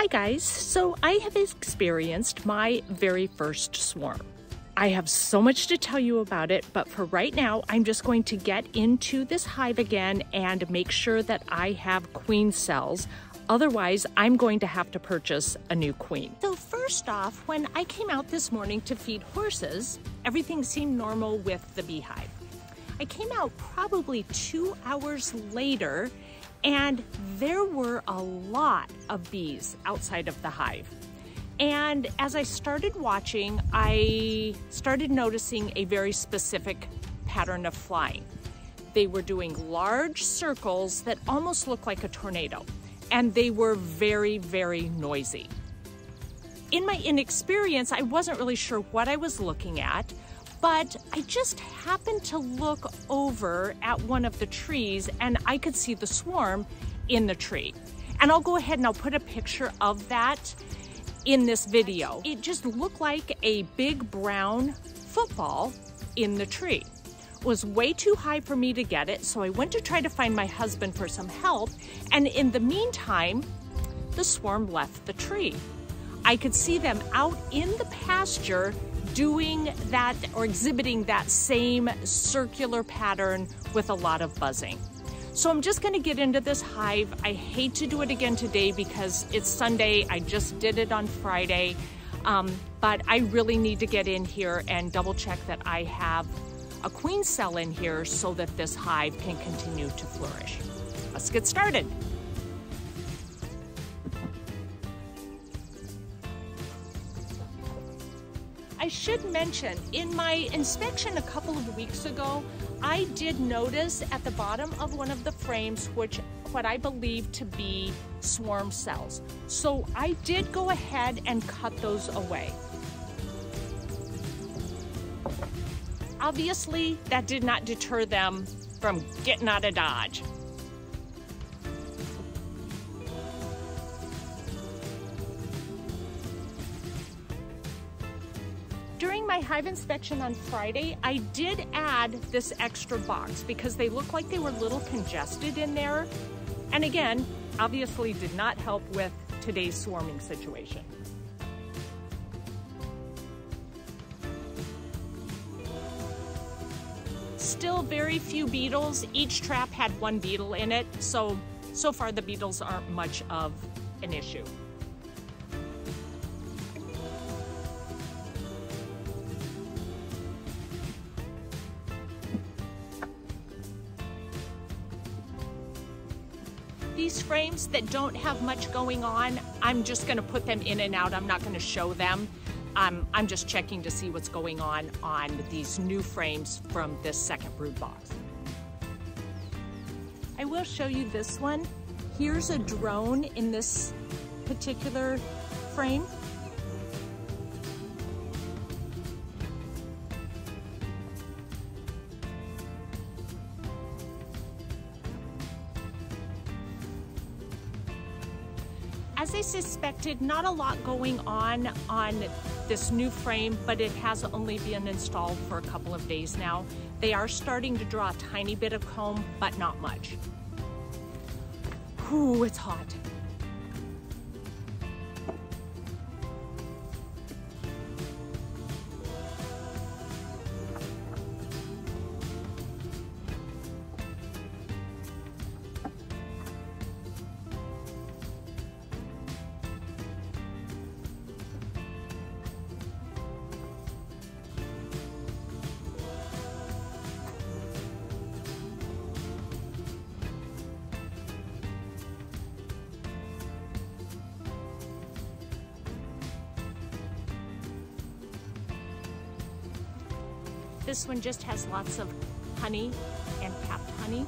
Hi guys, so I have experienced my very first swarm. I have so much to tell you about it, but for right now, I'm just going to get into this hive again and make sure that I have queen cells. Otherwise, I'm going to have to purchase a new queen. So first off, when I came out this morning to feed horses, everything seemed normal with the beehive. I came out probably 2 hours later, and there were a lot of bees outside of the hive. And as I started watching, I started noticing a very specific pattern of flying. They were doing large circles that almost looked like a tornado, and they were very, very noisy. In my inexperience, I wasn't really sure what I was looking at, but I just happened to look over at one of the trees and I could see the swarm in the tree. And I'll go ahead and I'll put a picture of that in this video. It just looked like a big brown football in the tree. It was way too high for me to get it, so I went to try to find my husband for some help, and in the meantime, the swarm left the tree. I could see them out in the pasture doing that or exhibiting that same circular pattern with a lot of buzzing. So I'm just gonna get into this hive. I hate to do it again today because it's Sunday. I just did it on Friday, but I really need to get in here and double check that I have a queen cell in here so that this hive can continue to flourish. Let's get started. I should mention, in my inspection a couple of weeks ago, I did notice at the bottom of one of the frames what I believe to be swarm cells. So I did go ahead and cut those away. Obviously, that did not deter them from getting out of Dodge. During my hive inspection on Friday, I did add this extra box because they looked like they were a little congested in there. And again, obviously did not help with today's swarming situation. Still very few beetles. Each trap had 1 beetle in it, so far the beetles aren't much of an issue. These frames that don't have much going on, I'm just gonna put them in and out. I'm not gonna show them. I'm just checking to see what's going on these new frames from this second brood box. I will show you this one. Here's a drone in this particular frame. As I suspected, not a lot going on this new frame, but it has only been installed for a couple of days now. They are starting to draw a tiny bit of comb, but not much. Ooh, it's hot. This one just has lots of honey and capped honey.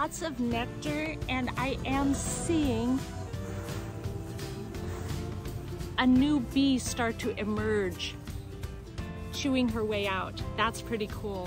lots of nectar, and I am seeing a new bee start to emerge, chewing her way out. That's pretty cool.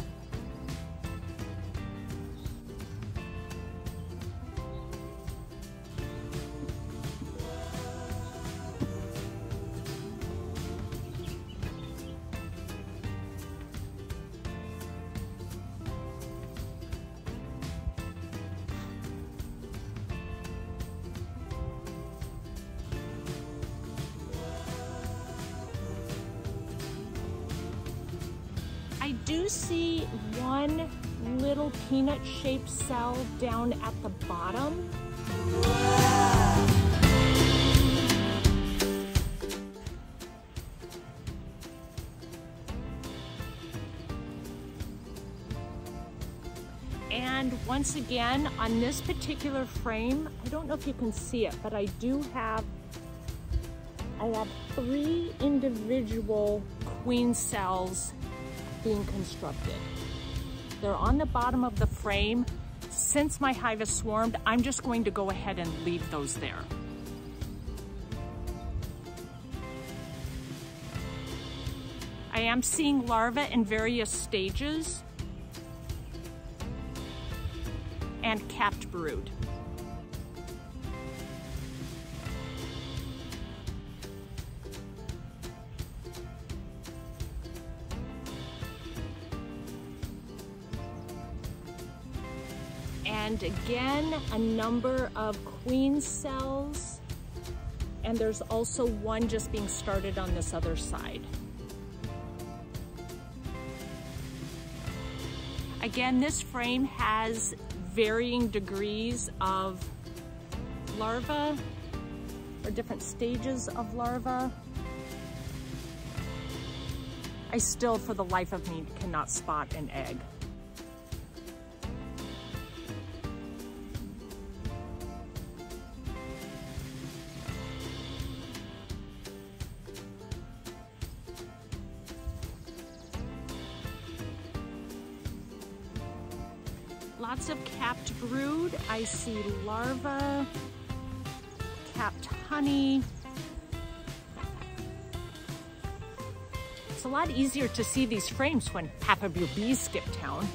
I do see one little peanut-shaped cell down at the bottom. And once again, on this particular frame, I don't know if you can see it, but I have 3 individual queen cells being constructed. They're on the bottom of the frame. Since my hive is swarmed, I'm just going to go ahead and leave those there. I am seeing larvae in various stages and capped brood. And again, a number of queen cells, and there's also one just being started on this other side. Again, this frame has varying degrees of larvae, or different stages of larvae. I still, for the life of me, cannot spot an egg. Lots of capped brood. I see larvae, capped honey. It's a lot easier to see these frames when half of your bees skip town.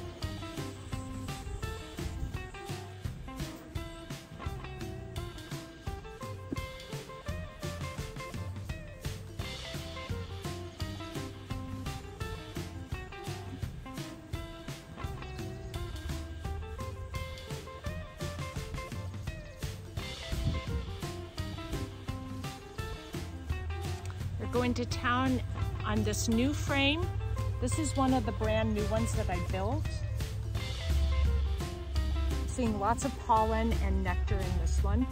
Going to town on this new frame. This is one of the brand new ones that I built. Seeing lots of pollen and nectar in this one.